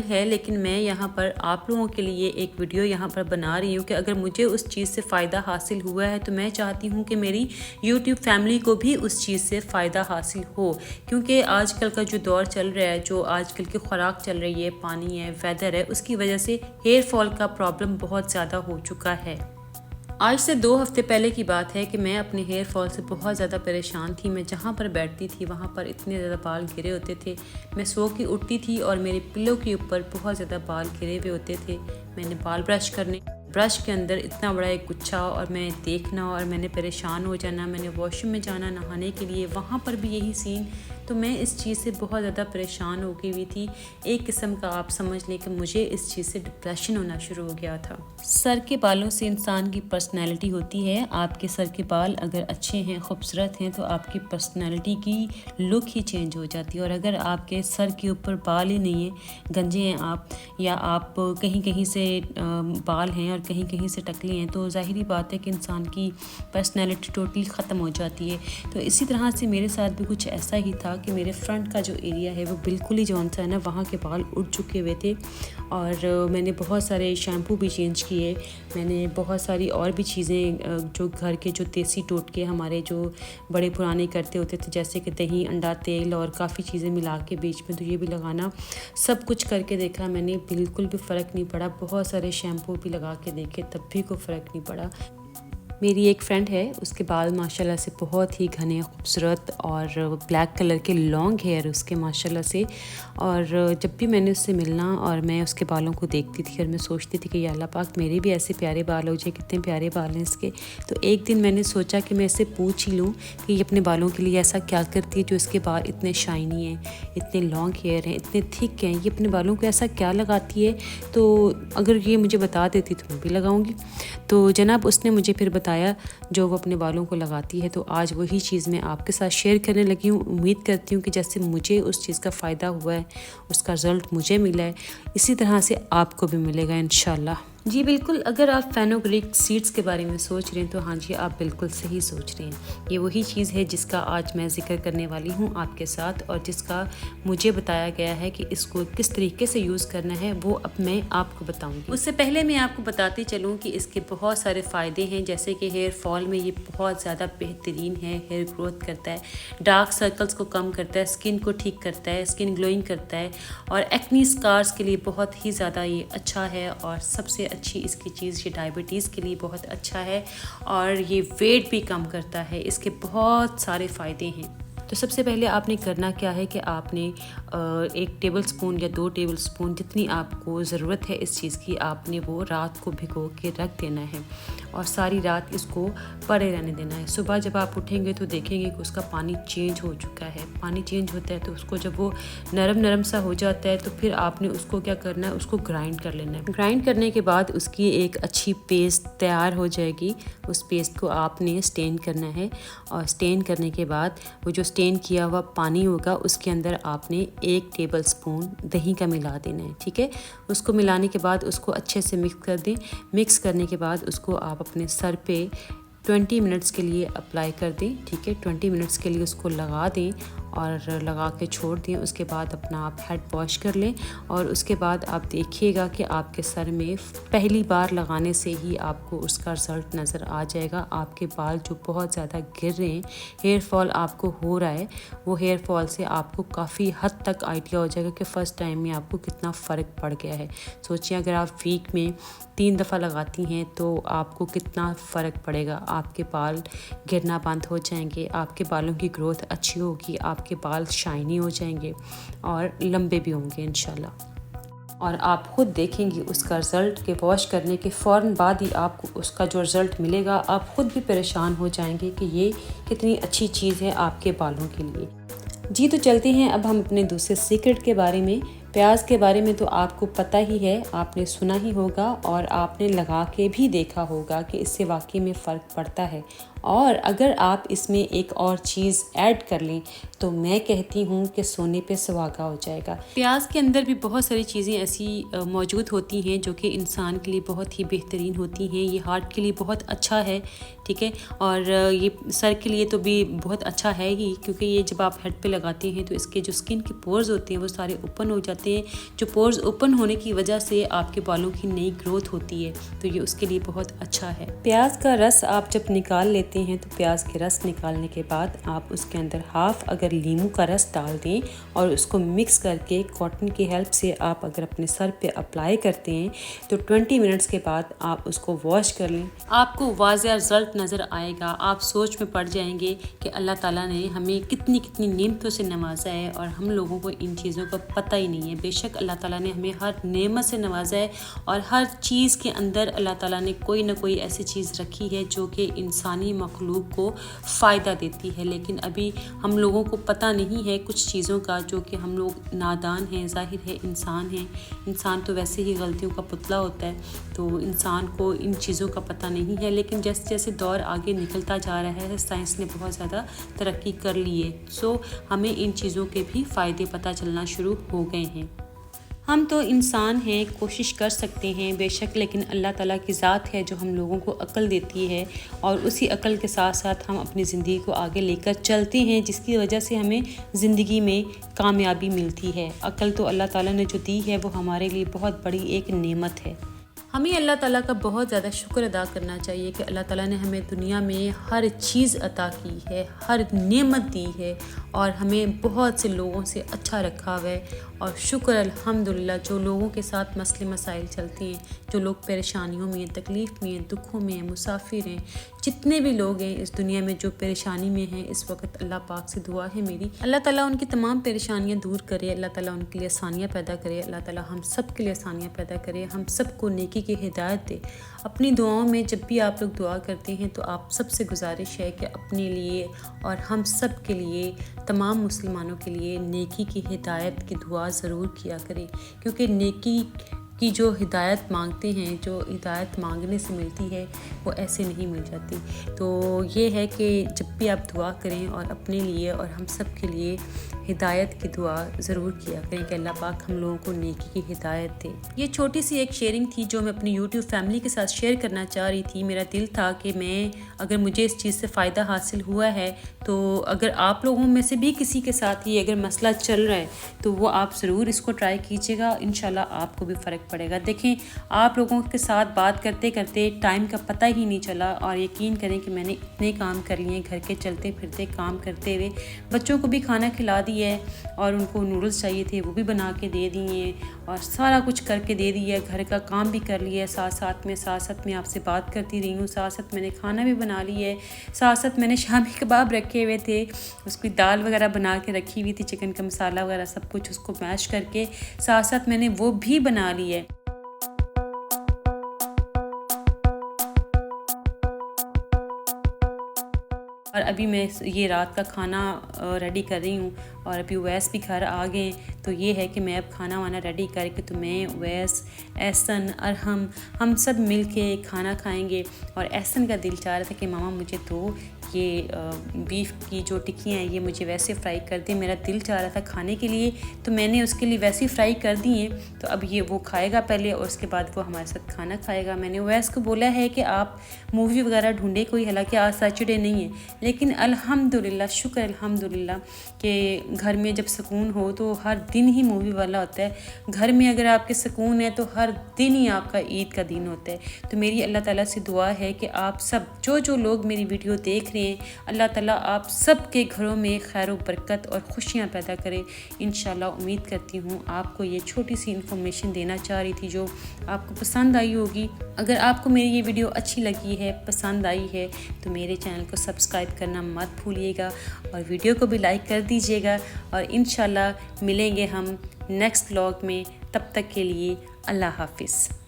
है, लेकिन मैं यहाँ पर आप लोगों के लिए एक वीडियो यहाँ पर बना रही हूँ कि अगर मुझे उस चीज़ से फ़ायदा हासिल हुआ है तो मैं चाहती हूँ कि मेरी यूट्यूब फैमिली को भी उस चीज़ से फ़ायदा हासिल हो। क्योंकि आजकल का जो दौर चल रहा है, जो आजकल की खुराक चल रही है, पानी है, वेदर है, उसकी वजह से हेयर फॉल का प्रॉब्लम बहुत ज़्यादा हो चुका है। आज से 2 हफ्ते पहले की बात है कि मैं अपने हेयर फॉल से बहुत ज़्यादा परेशान थी। मैं जहाँ पर बैठती थी वहाँ पर इतने ज़्यादा बाल गिरे होते थे। मैं सो के उठती थी और मेरे पिल्लो के ऊपर बहुत ज़्यादा बाल गिरे हुए होते थे। मैंने बाल ब्रश के अंदर इतना बड़ा एक गुच्छा और मैं देखना और मैंने परेशान हो जाना। मैंने वॉशरूम में जाना नहाने के लिए, वहाँ पर भी यही सीन। तो मैं इस चीज़ से बहुत ज़्यादा परेशान हो गई हुई थी। एक किस्म का आप समझ लें कि मुझे इस चीज़ से डिप्रेशन होना शुरू हो गया था। सर के बालों से इंसान की पर्सनैलिटी होती है। आपके सर के बाल अगर अच्छे हैं, खूबसूरत हैं, तो आपकी पर्सनैलिटी की लुक ही चेंज हो जाती है। और अगर आपके सर के ऊपर बाल ही नहीं है, गंजे हैं आप, या आप कहीं कहीं से बाल हैं और कहीं कहीं से टकले हैं, तो ज़ाहिरी बात है कि इंसान की पर्सनैलिटी टोटली ख़त्म हो जाती है। तो इसी तरह से मेरे साथ भी कुछ ऐसा ही था कि मेरे फ्रंट का जो एरिया है वो बिल्कुल ही जौन सा है ना, वहाँ के बाल उड़ चुके हुए थे। और मैंने बहुत सारे शैम्पू भी चेंज किए। मैंने बहुत सारी और भी चीज़ें जो घर के जो देसी टोटके हमारे जो बड़े पुराने करते होते थे, जैसे कि दही, अंडा, तेल और काफ़ी चीज़ें मिला के बीच में, तो ये भी लगाना, सब कुछ करके देखा मैंने, बिल्कुल भी फ़र्क नहीं पड़ा। बहुत सारे शैम्पू भी लगा के देखे, तब भी कोई फ़र्क नहीं पड़ा। मेरी एक फ्रेंड है, उसके बाल माशाल्लाह से बहुत ही घने, खूबसूरत और ब्लैक कलर के लॉन्ग हेयर उसके माशाल्लाह से। और जब भी मैंने उससे मिलना और मैं उसके बालों को देखती थी और मैं सोचती थी कि या अल्लाह पाक मेरे भी ऐसे प्यारे बाल हो जाए, कितने प्यारे बाल हैं इसके। तो एक दिन मैंने सोचा कि मैं इससे पूछ ही लूँ कि ये अपने बालों के लिए ऐसा क्या करती है जो इसके बाल इतने शाइनी हैं, इतने लॉन्ग हेयर हैं, इतने थिक हैं, ये अपने बालों को ऐसा क्या लगाती है। तो अगर ये मुझे बता देती तो मैं भी लगाऊँगी। तो जनाब उसने मुझे फिर बताया जो वो अपने बालों को लगाती है। तो आज वही चीज़ मैं आपके साथ शेयर करने लगी हूँ। उम्मीद करती हूँ कि जैसे मुझे उस चीज़ का फ़ायदा हुआ है, उसका रिज़ल्ट मुझे मिला है, इसी तरह से आपको भी मिलेगा इंशाल्लाह। जी बिल्कुल, अगर आप फेनुग्रीक सीड्स के बारे में सोच रहे हैं तो हाँ जी, आप बिल्कुल सही सोच रहे हैं। ये वही चीज़ है जिसका आज मैं ज़िक्र करने वाली हूँ आपके साथ, और जिसका मुझे बताया गया है कि इसको किस तरीके से यूज़ करना है, वो अब मैं आपको बताऊँगी। उससे पहले मैं आपको बताती चलूँ कि इसके बहुत सारे फ़ायदे हैं, जैसे कि हेयर फॉल में ये बहुत ज़्यादा बेहतरीन है। हेयर ग्रोथ करता है, डार्क सर्कल्स को कम करता है, स्किन को ठीक करता है, स्किन ग्लोइंग करता है, और एक्नी स्कार्स के लिए बहुत ही ज़्यादा ये अच्छा है। और सबसे अच्छी इसकी चीज़, ये डायबिटीज़ के लिए बहुत अच्छा है, और ये वेट भी कम करता है। इसके बहुत सारे फ़ायदे हैं। तो सबसे पहले आपने करना क्या है कि आपने 1 टेबल स्पून या 2 टेबल स्पून, जितनी आपको ज़रूरत है इस चीज़ की, आपने वो रात को भिगो के रख देना है और सारी रात इसको पड़े रहने देना है। सुबह जब आप उठेंगे तो देखेंगे कि उसका पानी चेंज हो चुका है। पानी चेंज होता है तो उसको जब वो नरम सा हो जाता है तो फिर आपने उसको क्या करना है, उसको ग्राइंड कर लेना है। ग्राइंड करने के बाद उसकी एक अच्छी पेस्ट तैयार हो जाएगी। उस पेस्ट को आपने स्टेन करना है, और स्टेन करने के बाद वो जो स्टेन किया हुआ पानी होगा उसके अंदर आपने 1 टेबल स्पून दही का मिला देना है। ठीक है, उसको मिलाने के बाद उसको अच्छे से मिक्स कर दें। मिक्स करने के बाद उसको आप अपने सर पे 20 मिनट्स के लिए अप्लाई कर दें। ठीक है, 20 मिनट्स के लिए उसको लगा दें और लगा के छोड़ दें। उसके बाद अपना आप हेड वॉश कर लें, और उसके बाद आप देखिएगा कि आपके सर में पहली बार लगाने से ही आपको उसका रिज़ल्ट नज़र आ जाएगा। आपके बाल जो बहुत ज़्यादा गिर रहे हैं, हेयर फॉल आपको हो रहा है, वो हेयर फॉल से आपको काफ़ी हद तक आइडिया हो जाएगा कि फ़र्स्ट टाइम में आपको कितना फ़र्क पड़ गया है। सोचिए अगर आप वीक में 3 दफ़ा लगाती हैं तो आपको कितना फ़र्क पड़ेगा। आपके बाल गिरना बंद हो जाएंगे, आपके बालों की ग्रोथ अच्छी होगी, आपके बाल शाइनी हो जाएंगे और लंबे भी होंगे इंशाल्लाह। और आप खुद देखेंगे उसका रिज़ल्ट, के वॉश करने के फ़ौरन बाद ही आपको उसका जो रिज़ल्ट मिलेगा, आप खुद भी परेशान हो जाएंगे कि ये कितनी अच्छी चीज़ है आपके बालों के लिए। जी तो चलते हैं अब हम अपने दूसरे सीक्रेट के बारे में। प्याज के बारे में तो आपको पता ही है, आपने सुना ही होगा और आपने लगा के भी देखा होगा कि इससे वाकई में फ़र्क पड़ता है। और अगर आप इसमें एक और चीज़ ऐड कर लें तो मैं कहती हूँ कि सोने पे सुहागा हो जाएगा। प्याज के अंदर भी बहुत सारी चीज़ें ऐसी मौजूद होती हैं जो कि इंसान के लिए बहुत ही बेहतरीन होती हैं। ये हार्ट के लिए बहुत अच्छा है, ठीक है, और ये सर के लिए तो भी बहुत अच्छा है ही, क्योंकि ये जब आप हेड पे लगाते हैं तो इसके जो स्किन के पोर्स होते हैं वो सारे ओपन हो जाते हैं। जो पोर्स ओपन होने की वजह से आपके बालों की नई ग्रोथ होती है, तो ये उसके लिए बहुत अच्छा है। प्याज का रस आप जब निकाल लेते हैं तो प्याज के रस निकालने के बाद आप उसके अंदर हाफ अगर नींबू का रस डाल दें और उसको मिक्स करके कॉटन की हेल्प से आप अगर अपने सर पे अप्लाई करते हैं तो 20 मिनट्स के बाद आप उसको वॉश कर लें। आपको वाज़ेह रिजल्ट नज़र आएगा। आप सोच में पड़ जाएंगे कि अल्लाह ताला ने हमें कितनी कितनी नेमतों से नवाजा है और हम लोगों को इन चीज़ों का पता ही नहीं है। बेशक अल्लाह ताला ने हमें हर नेमत से नवाजा है और हर चीज़ के अंदर अल्लाह ताला ने कोई ना कोई ऐसी चीज़ रखी है जो कि इंसानी मखलूक को फ़ायदा देती है, लेकिन अभी हम लोगों को पता नहीं है कुछ चीज़ों का, जो कि हम लोग नादान हैं। ज़ाहिर है इंसान हैं, इंसान तो वैसे ही गलतियों का पुतला होता है, तो इंसान को इन चीज़ों का पता नहीं है। लेकिन जैसे जैसे दौर आगे निकलता जा रहा है साइंस ने बहुत ज़्यादा तरक्की कर ली है, सो हमें इन चीज़ों के भी फ़ायदे पता चलना शुरू हो गए हैं। हम तो इंसान हैं, कोशिश कर सकते हैं बेशक, लेकिन अल्लाह ताला की ज़ात है जो हम लोगों को अक्ल देती है और उसी अक्ल के साथ साथ हम अपनी ज़िंदगी को आगे लेकर चलते हैं, जिसकी वजह से हमें ज़िंदगी में कामयाबी मिलती है। अक्ल तो अल्लाह ताला ने जो दी है वो हमारे लिए बहुत बड़ी एक नेमत है। हमें अल्लाह ताला का बहुत ज़्यादा शुक्र अदा करना चाहिए कि अल्लाह ताला ने हमें दुनिया में हर चीज़ अता की है, हर नेमत दी है और हमें बहुत से लोगों से अच्छा रखा हुआ है। और शुक्र अल्हम्दुलिल्लाह, जो लोगों के साथ मसले मसाइल चलते हैं, जो लोग परेशानियों में हैं, तकलीफ़ में हैं, दुखों में हैं, मुसाफिर हैं, जितने भी लोग हैं इस दुनिया में जो परेशानी में हैं, इस वक्त अल्लाह पाक से दुआ है मेरी, अल्लाह ताला उनकी तमाम परेशानियां दूर करे, अल्लाह ताला उनके लिए आसानियाँ पैदा करे, अल्लाह ताला हम सब के लिए आसानियाँ पैदा करे, हम सबको नेकी की हिदायत दे। अपनी दुआओं में जब भी आप लोग दुआ करते हैं तो आप सबसे गुजारिश है कि अपने लिए और हम सब के लिए, तमाम मुसलमानों के लिए नेकी की हिदायत की दुआ ज़रूर किया करें, क्योंकि नेकी की जो हिदायत मांगते हैं, जो हिदायत मांगने से मिलती है वो ऐसे नहीं मिल जाती। तो ये है कि जब भी आप दुआ करें और अपने लिए और हम सब के लिए हिदायत की दुआ ज़रूर किया करें कि अल्लाह पाक हम लोगों को नेकी की हिदायत दे। ये छोटी सी एक शेयरिंग थी जो मैं अपनी YouTube फैमिली के साथ शेयर करना चाह रही थी। मेरा दिल था कि मैं, अगर मुझे इस चीज़ से फ़ायदा हासिल हुआ है तो अगर आप लोगों में से भी किसी के साथ ये अगर मसला चल रहा है तो वो आप ज़रूर इसको ट्राई कीजिएगा, इंशाल्लाह आपको भी फ़र्क पड़ेगा। देखें, आप लोगों के साथ बात करते करते टाइम का पता ही नहीं चला और यकीन करें कि मैंने इतने काम कर लिए घर के चलते फिरते काम करते हुए। बच्चों को भी खाना खिला दिया है और उनको नूडल्स चाहिए थे वो भी बना के दे दिए और सारा कुछ करके दे दिया, घर का काम भी कर लिया, साथ साथ में आपसे बात करती रही हूँ, साथ साथ मैंने खाना भी बना लिया है, साथ साथ मैंने शामी कबाब रखे हुए थे, उसकी दाल वगैरह बना के रखी हुई थी, चिकन का मसाला वगैरह सब कुछ उसको मैश करके साथ साथ मैंने वो भी बना लिया है। और अभी मैं ये रात का खाना रेडी कर रही हूँ और अभी उवैस भी घर आ गए। तो ये है कि मैं अब खाना वाना रेडी करके तो मैं, उवैस, एहसन और हम सब मिल के खाना खाएंगे। और एहसन का दिल चाह रहा था कि मामा मुझे तो ये बीफ की जो टिक्कियाँ हैं ये मुझे वैसे फ्राई कर दी। मेरा दिल चाह रहा था खाने के लिए तो मैंने उसके लिए वैसे फ्राई कर दी हैं। तो अब ये वो खाएगा पहले और उसके बाद वो हमारे साथ खाना खाएगा। मैंने उवैस को बोला है कि आप मूवी वगैरह ढूंढे कोई, हालांकि आज सैटरडे नहीं है, लेकिन अल्हम्दुलिल्लाह, शुक्र अल्हम्दुलिल्लाह कि घर में जब सुकून हो तो हर दिन ही मूवी वाला होता है। घर में अगर आपके सुकून है तो हर दिन ही आपका ईद का दिन होता है। तो मेरी अल्लाह ताला से दुआ है कि आप सब जो लोग मेरी वीडियो देख रहे हैं, अल्लाह ताला आप सब के घरों में खैर व बरकत और खुशियाँ पैदा करे इंशाल्लाह। उम्मीद करती हूँ आपको ये छोटी सी इन्फॉर्मेशन देना चाह रही थी जो आपको पसंद आई होगी। अगर आपको मेरी ये वीडियो अच्छी लगी है, पसंद आई है, तो मेरे चैनल को सब्सक्राइब करना मत भूलिएगा और वीडियो को भी लाइक कर दीजिएगा। और इंशाल्लाह मिलेंगे हम नेक्स्ट व्लॉग में, तब तक के लिए अल्लाह हाफिज़।